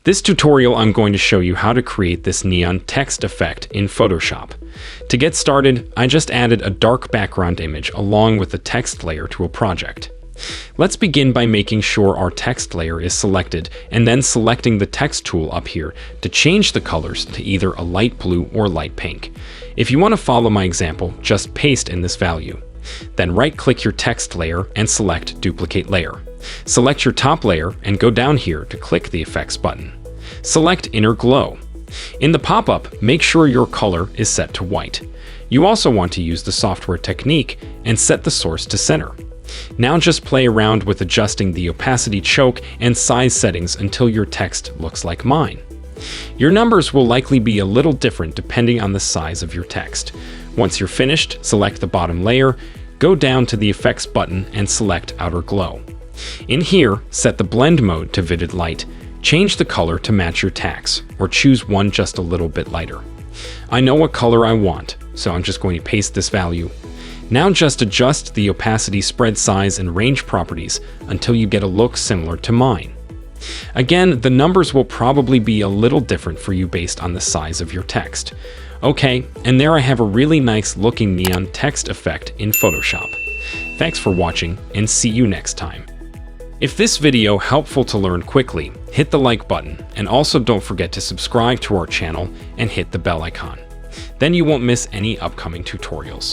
This tutorial I'm going to show you how to create this neon text effect in Photoshop. To get started, I just added a dark background image along with the text layer to a project. Let's begin by making sure our text layer is selected and then selecting the text tool up here to change the colors to either a light blue or light pink. If you want to follow my example, just paste in this value. Then right-click your text layer and select Duplicate Layer. Select your top layer and go down here to click the Effects button. Select Inner Glow. In the pop-up, make sure your color is set to white. You also want to use the software technique and set the source to center. Now just play around with adjusting the opacity, choke, and size settings until your text looks like mine. Your numbers will likely be a little different depending on the size of your text. Once you're finished, select the bottom layer, go down to the Effects button and select Outer Glow. In here, set the blend mode to Vivid Light, change the color to match your text, or choose one just a little bit lighter. I know what color I want, so I'm just going to paste this value. Now just adjust the opacity, spread size, and range properties until you get a look similar to mine. Again, the numbers will probably be a little different for you based on the size of your text. Okay, and there I have a really nice looking neon text effect in Photoshop. Thanks for watching, and see you next time. If this video helpful to learn quickly, hit the like button, and also don't forget to subscribe to our channel and hit the bell icon. Then you won't miss any upcoming tutorials.